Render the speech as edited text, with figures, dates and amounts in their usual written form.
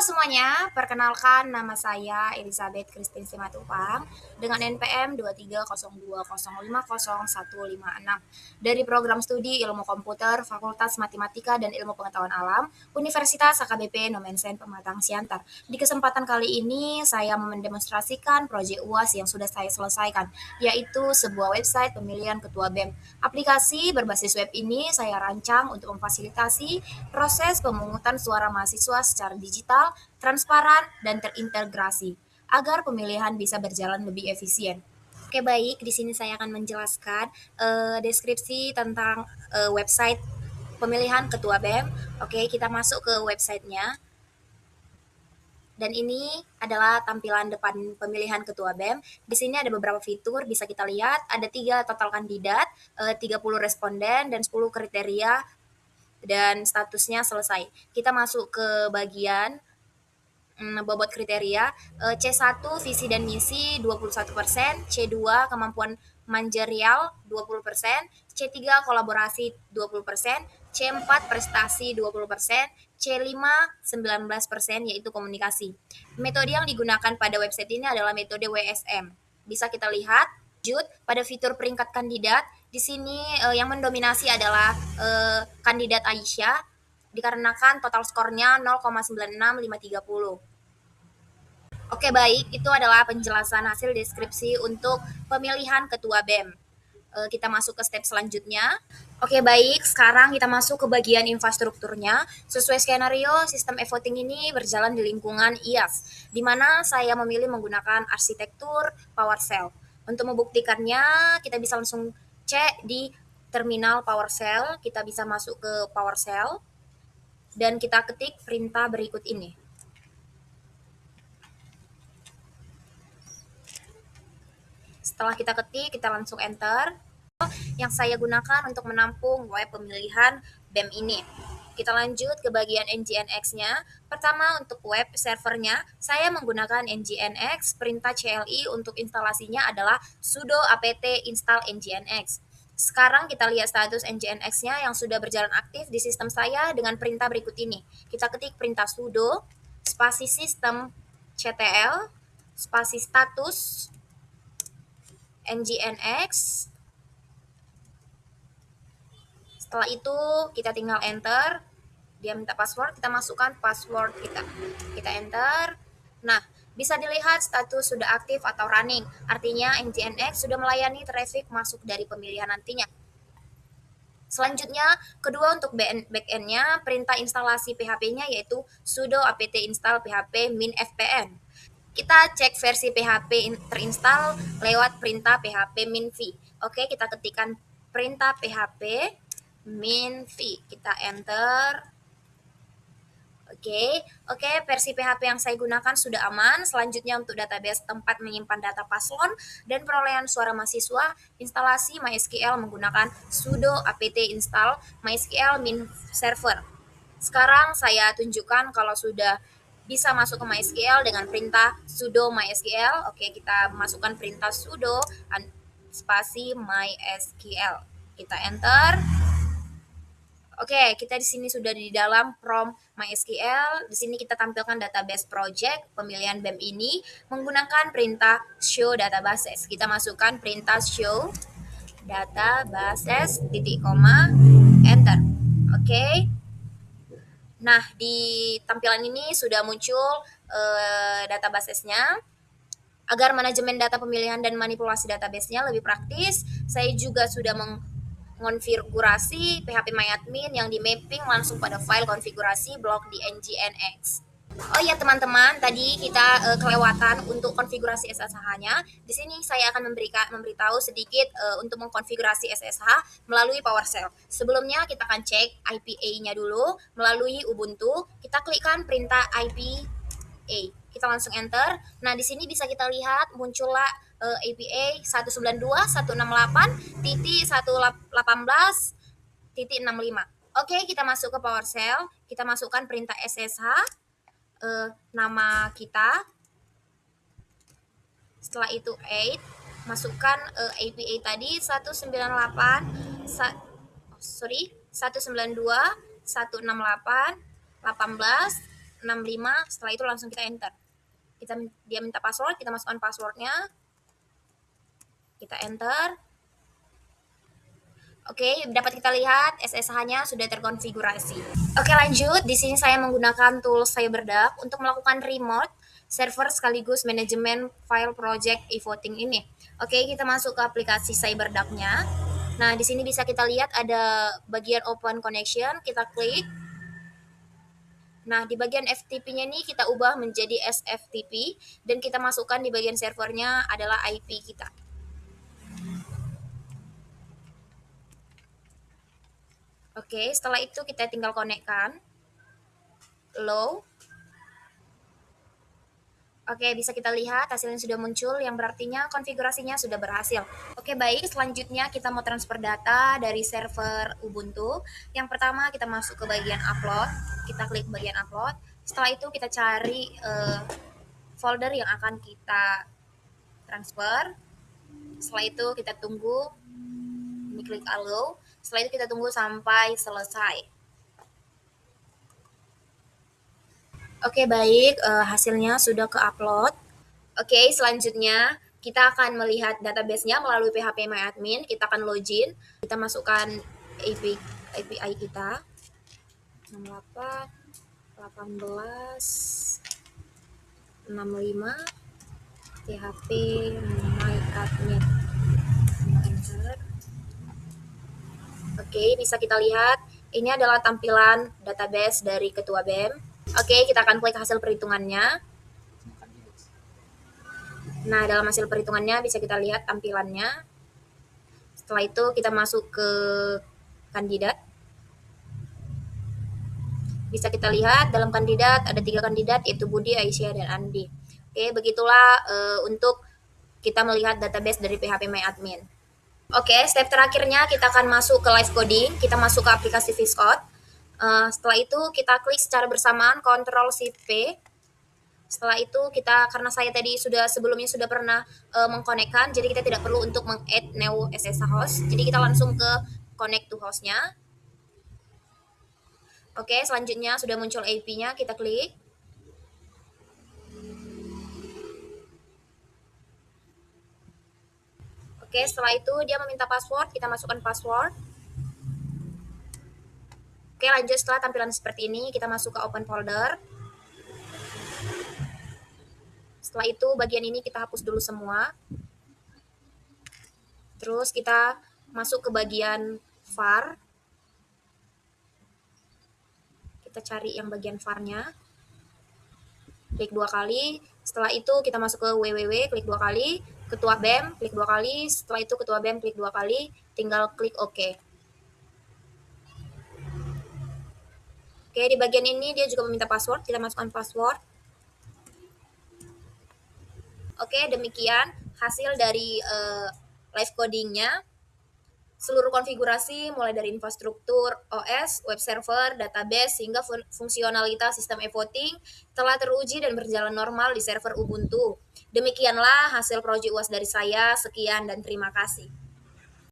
semuanya, perkenalkan nama saya Elizabeth Christine Simatupang dengan NPM 23020505156 dari program studi Ilmu Komputer Fakultas Matematika dan Ilmu Pengetahuan Alam Universitas AKBP Nomensen Pematang Siantar. Di kesempatan kali ini saya mendemonstrasikan proyek UAS yang sudah saya selesaikan, yaitu sebuah website pemilihan ketua BEM. Aplikasi berbasis web ini saya rancang untuk memfasilitasi proses pemungutan suara mahasiswa secara digital, transparan, dan terintegrasi agar pemilihan bisa berjalan lebih efisien. Oke, baik, di sini saya akan menjelaskan deskripsi tentang website pemilihan ketua BEM. Oke, kita masuk ke websitenya. Dan ini adalah tampilan depan pemilihan ketua BEM. Di sini ada beberapa fitur, bisa kita lihat. Ada 3 total kandidat, 30 responden, dan 10 kriteria, dan statusnya selesai. Kita masuk ke bagian bobot kriteria. C1 visi dan misi 21%, C2 kemampuan manajerial 20%, C3 kolaborasi 20%, C4 prestasi 20%, C5 19% yaitu komunikasi. Metode yang digunakan pada website ini adalah metode WSM. Bisa kita lihat pada fitur peringkat kandidat. Di sini yang mendominasi adalah kandidat Aisyah dikarenakan total skornya 0,96530. Oke, baik, itu adalah penjelasan hasil deskripsi untuk pemilihan ketua BEM. Kita masuk ke step selanjutnya. Oke, baik, sekarang kita masuk ke bagian infrastrukturnya. Sesuai skenario, sistem e-voting ini berjalan di lingkungan IAS, di mana saya memilih menggunakan arsitektur PowerShell. Untuk membuktikannya, kita bisa langsung cek di terminal PowerShell. Kita bisa masuk ke PowerShell, dan kita ketik perintah berikut ini. Setelah kita ketik, kita langsung enter. Yang saya gunakan untuk menampung web pemilihan BEM ini. Kita lanjut ke bagian NGINX-nya. Pertama, untuk web servernya, saya menggunakan NGINX. Perintah CLI untuk instalasinya adalah sudo apt install NGINX. Sekarang kita lihat status NGINX-nya yang sudah berjalan aktif di sistem saya dengan perintah berikut ini. Kita ketik perintah sudo spasi sistem ctl spasi status NGINX. Setelah itu kita tinggal enter. Dia minta password, kita masukkan password kita. Kita enter. Nah, bisa dilihat status sudah aktif atau running. Artinya NGINX sudah melayani traffic masuk dari pemilihan nantinya. Selanjutnya, kedua untuk backend-nya, perintah instalasi PHP-nya yaitu sudo apt install php min fpm. Kita cek versi PHP terinstall lewat perintah php min v. Oke, kita ketikkan perintah php min v. Kita enter. Oke, versi PHP yang saya gunakan sudah aman. Selanjutnya untuk database tempat menyimpan data paslon dan perolehan suara mahasiswa, instalasi MySQL menggunakan sudo apt install MySQL min server. Sekarang saya tunjukkan kalau sudah bisa masuk ke MySQL dengan perintah sudo MySQL. Oke, kita masukkan perintah sudo spasi MySQL. Kita enter. Oke, kita di sini sudah di dalam prompt MySQL. Di sini kita tampilkan database project pemilihan BEM ini menggunakan perintah show databases. Kita masukkan perintah show databases titik koma enter. Oke. Nah, di tampilan ini sudah muncul databasesnya. Agar manajemen data pemilihan dan manipulasi database-nya lebih praktis, saya juga sudah mengonfigurasi PHP MyAdmin yang di mapping langsung pada file konfigurasi blok di NGINX. Oh ya teman-teman, tadi kita kelewatan untuk konfigurasi SSH-nya. Di sini saya akan memberitahu sedikit untuk mengkonfigurasi SSH melalui PowerShell. Sebelumnya kita akan cek IPA-nya dulu melalui Ubuntu. Kita klikkan perintah IPA. Kita langsung enter. Nah, di sini bisa kita lihat muncullah APA 192.168.118.65. Oke, kita masuk ke PowerShell. Kita masukkan perintah SSH, nama kita. Setelah itu 8, masukkan APA tadi 192.168.18.65. 65, setelah itu langsung kita enter. Dia minta password, kita masukkan passwordnya, kita enter. Oke, dapat kita lihat SSH-nya sudah terkonfigurasi. Oke, lanjut. Di sini saya menggunakan tools CyberDuck untuk melakukan remote server sekaligus manajemen file project e-voting ini. Oke, kita masuk ke aplikasi CyberDuck-nya. Nah, di sini bisa kita lihat ada bagian open connection, kita klik. Nah, di bagian FTP-nya ini kita ubah menjadi SFTP dan kita masukkan di bagian servernya adalah IP kita. Oke, setelah itu kita tinggal konekkan. Low. Oke, bisa kita lihat hasilnya sudah muncul, yang berartinya konfigurasinya sudah berhasil. Oke, baik. Selanjutnya kita mau transfer data dari server Ubuntu. Yang pertama kita masuk ke bagian upload. Kita klik bagian upload. Setelah itu kita cari folder yang akan kita transfer. Setelah itu kita tunggu. Ini klik allow. Setelah itu kita tunggu sampai selesai. Oke, baik, hasilnya sudah ke-upload. Oke, selanjutnya kita akan melihat database-nya melalui phpMyAdmin. Kita akan login, kita masukkan API kita 68 18 65 phpMyAdmin. Enter. Oke, bisa kita lihat ini adalah tampilan database dari ketua BEM. Oke, kita akan klik hasil perhitungannya. Nah, dalam hasil perhitungannya bisa kita lihat tampilannya. Setelah itu kita masuk ke kandidat. Bisa kita lihat dalam kandidat ada 3 kandidat, yaitu Budi, Aisyah, dan Andi. Oke, begitulah untuk kita melihat database dari phpMyAdmin. Oke, step terakhirnya kita akan masuk ke live coding. Kita masuk ke aplikasi VSCode. Setelah itu kita klik secara bersamaan Ctrl Shift P. Setelah itu kita, karena saya tadi sebelumnya sudah pernah mengkonekkan, jadi kita tidak perlu untuk meng-add new SSH host. Jadi kita langsung ke connect to hostnya. Oke, selanjutnya sudah muncul IP-nya, kita klik. Oke, setelah itu dia meminta password, kita masukkan password. Oke, lanjut. Setelah tampilan seperti ini, kita masuk ke open folder. Setelah itu bagian ini kita hapus dulu semua. Terus kita masuk ke bagian var. Kita cari yang bagian var-nya. Klik 2 kali. Setelah itu kita masuk ke www, klik 2 kali. Ketua BEM, klik 2 kali. Setelah itu ketua BEM, klik 2 kali. Tinggal klik OK. Oke, di bagian ini dia juga meminta password. Kita masukkan password. Oke, demikian hasil dari live codingnya. Seluruh konfigurasi mulai dari infrastruktur OS, web server, database, hingga fungsionalitas sistem e-voting telah teruji dan berjalan normal di server Ubuntu. Demikianlah hasil proyek UAS dari saya. Sekian dan terima kasih.